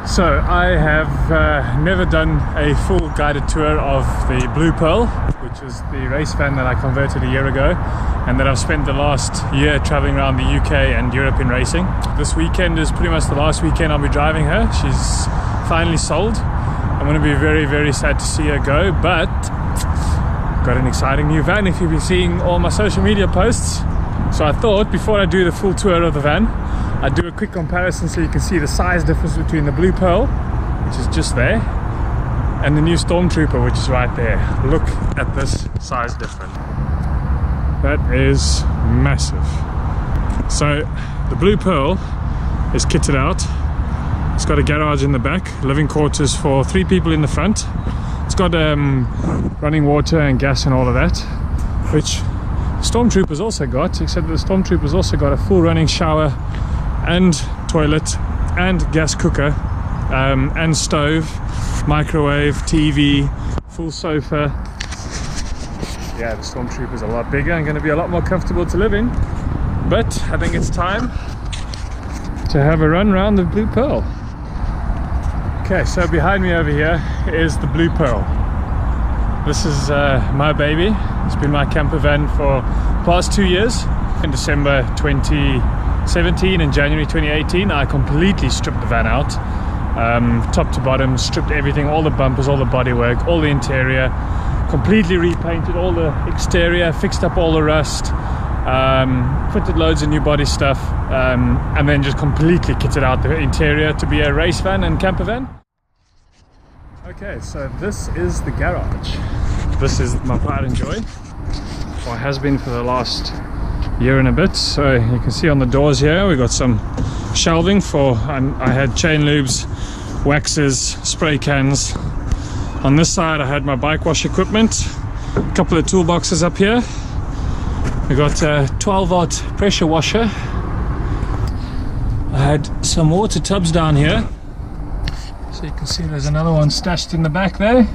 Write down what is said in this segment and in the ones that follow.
So I have never done a full guided tour of the Blue Pearl, which is the race van that I converted a year ago and that I've spent the last year traveling around the UK and Europe in racing. This weekend is pretty much the last weekend I'll be driving her. She's finally sold. I'm going to be very, very sad to see her go, but got an exciting new van if you've been seeing all my social media posts. So I thought before I do the full tour of the van, I'd do a quick comparison so you can see the size difference between the Blue Pearl, which is just there, and the new Stormtrooper, which is right there. Look at this size difference. That is massive. So the Blue Pearl is kitted out. It's got a garage in the back, living quarters for 3 people in the front. It's got running water and gas and all of that, which Stormtrooper's also got, except that the Stormtrooper's also got a full running shower and toilet and gas cooker and stove, microwave, TV, full sofa. Yeah, the Stormtrooper's a lot bigger and going to be a lot more comfortable to live in, but I think it's time to have a run around the Blue Pearl. Okay, so behind me over here is the Blue Pearl. This is my baby. It's been my camper van for the past 2 years. In December 2017 and January 2018, I completely stripped the van out, top to bottom, stripped everything, all the bumpers, all the bodywork, all the interior, completely repainted all the exterior, fixed up all the rust, fitted loads of new body stuff, and then just completely kitted out the interior to be a race van and camper van. Okay, so this is the garage. This is my pride and joy, or has been for the last year and a bit. So you can see on the doors here we got some shelving for I had chain lubes, waxes, spray cans. On this side I had my bike wash equipment, a couple of toolboxes up here. We got a 12-volt pressure washer. I had some water tubs down here, so you can see there's another one stashed in the back there.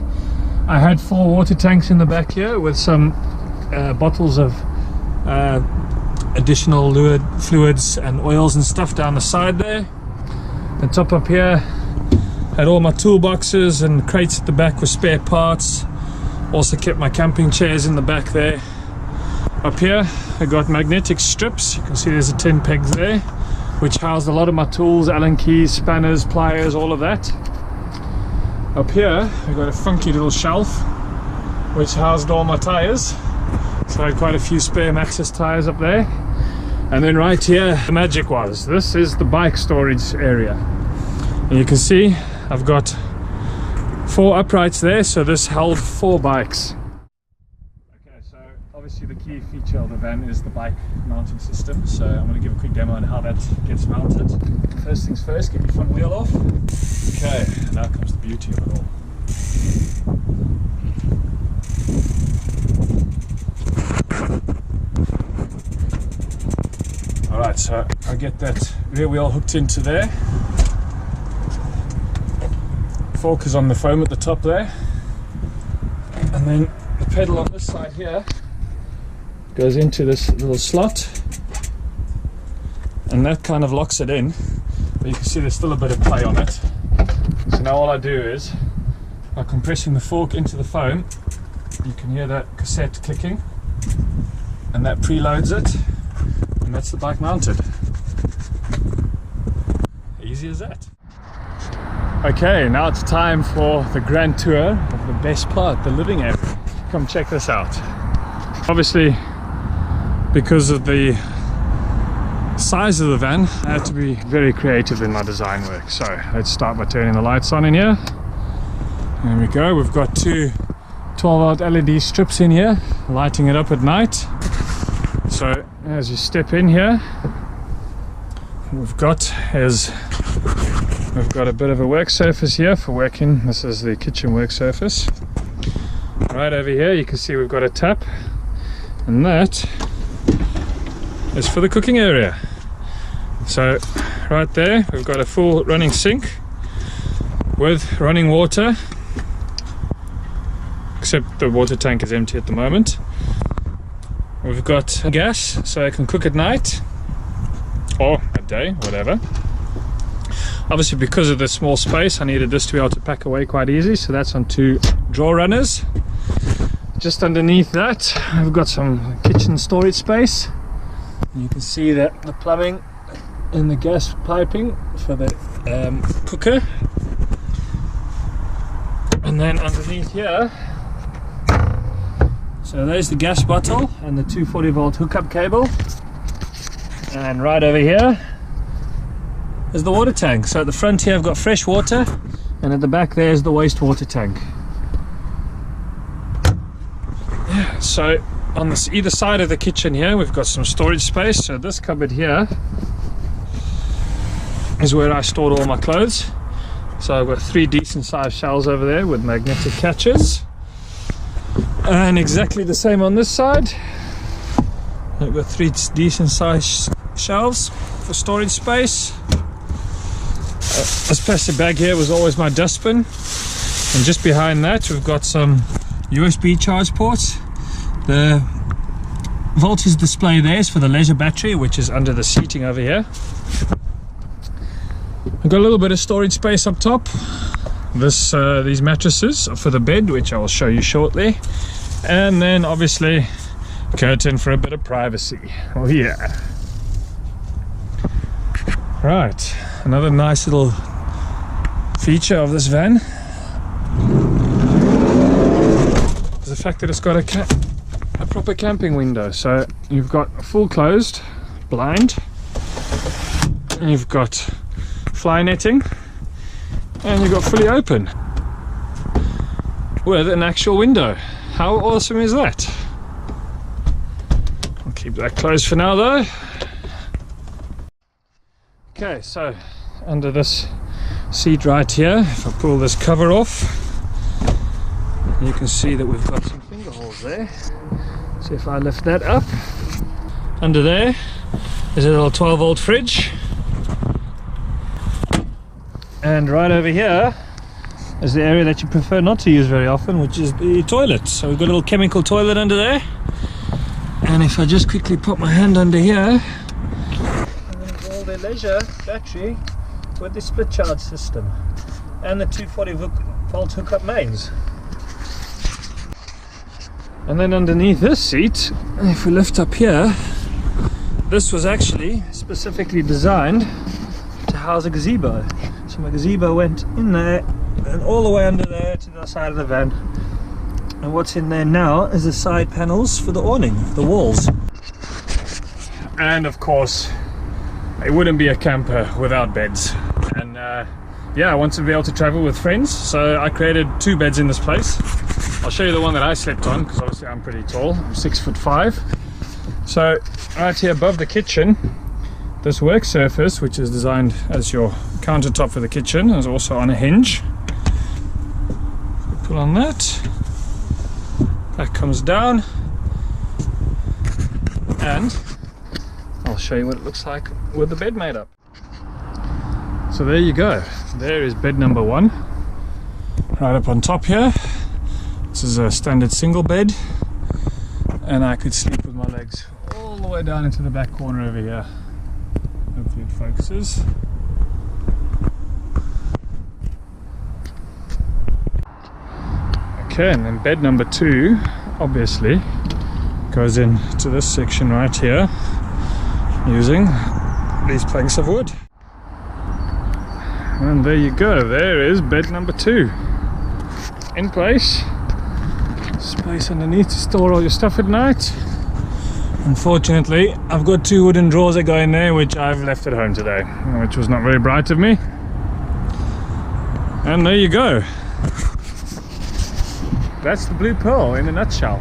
I had 4 water tanks in the back here with some bottles of additional fluids and oils and stuff down the side there. The top up here had all my toolboxes and crates at the back with spare parts. Also kept my camping chairs in the back there. Up here I got magnetic strips. You can see there's a 10 pegs there, which housed a lot of my tools, Allen keys, spanners, pliers, all of that. Up here we got a funky little shelf which housed all my tires. So I had quite a few spare Maxxis tires up there. And then right here the magic was. This is the bike storage area. And you can see I've got 4 uprights there, so this held 4 bikes. Okay, so obviously the key feature of the van is the bike mounting system. So I'm going to give a quick demo on how that gets mounted. First things first, get your front wheel off. Okay, now comes the beauty of it all. Alright, so I get that rear wheel hooked into there. Fork is on the foam at the top there. And then the pedal on this side here goes into this little slot. And that kind of locks it in. But you can see there's still a bit of play on it. So now all I do is, by compressing the fork into the foam, you can hear that cassette clicking. And that preloads it. And that's the bike mounted. Easy as that. Okay, now it's time for the grand tour of the best part, the living area. Come check this out. Obviously, because of the size of the van, I had to be very creative in my design work. So let's start by turning the lights on in here. There we go. We've got 2 12-volt LED strips in here, lighting it up at night. So as you step in here, we've got a bit of a work surface here for working. This is the kitchen work surface. Right over here you can see we've got a tap, and that is for the cooking area. So right there we've got a full running sink with running water, except the water tank is empty at the moment. We've got gas so I can cook at night or at day, whatever. Obviously, because of the small space, I needed this to be able to pack away quite easy, so that's on 2 drawer runners. Just underneath that, I've got some kitchen storage space. You can see that the plumbing and the gas piping for the cooker. And then underneath here, so there's the gas bottle and the 240 volt hookup cable. And right over here is the water tank. So at the front here I've got fresh water, and at the back there's the wastewater tank. Yeah, so on this either side of the kitchen here we've got some storage space. So this cupboard here is where I stored all my clothes. So I've got 3 decent sized shelves over there with magnetic catches, and exactly the same on this side. I've got 3 decent sized shelves for storage space. This plastic bag here was always my dustbin, and just behind that we've got some USB charge ports. The voltage display there is for the leisure battery, which is under the seating over here. I've got a little bit of storage space up top. These mattresses are for the bed, which I will show you shortly. And then obviously curtain for a bit of privacy. Oh yeah. Right, another nice little feature of this van is the fact that it's got a proper camping window. So you've got full closed blind, and you've got fly netting, and you've got fully open with an actual window. How awesome is that? I'll keep that closed for now though. Okay, so under this seat right here, if I pull this cover off, you can see that we've got some finger holes there. So if I lift that up, under there is a little 12 volt fridge, and right over here is the area that you prefer not to use very often, which is the toilet. So we've got a little chemical toilet under there, and if I just quickly put my hand under here, all the leisure battery with the split charge system and the 240 volt hookup mains. And then underneath this seat, if we lift up here, this was actually specifically designed to house a gazebo. So my gazebo went in there and all the way under there to the side of the van. And what's in there now is the side panels for the awning, the walls. And of course, it wouldn't be a camper without beds. And yeah, I wanted to be able to travel with friends, so I created 2 beds in this place. I'll show you the one that I slept on, because obviously I'm pretty tall, I'm 6'5". So right here above the kitchen, this work surface, which is designed as your countertop for the kitchen, is also on a hinge. Pull on that, that comes down, and I'll show you what it looks like with the bed made up. So there you go, there is bed number 1, right up on top here. This is a standard single bed, and I could sleep with my legs all the way down into the back corner over here. Hopefully it focuses. Okay, and then bed number 2 obviously goes into this section right here using these planks of wood. And there you go, there is bed number 2 in place. Space underneath to store all your stuff at night. Unfortunately, I've got 2 wooden drawers that go in there, which I've left at home today, which was not very bright of me. And there you go. That's the Blue Pearl in a nutshell.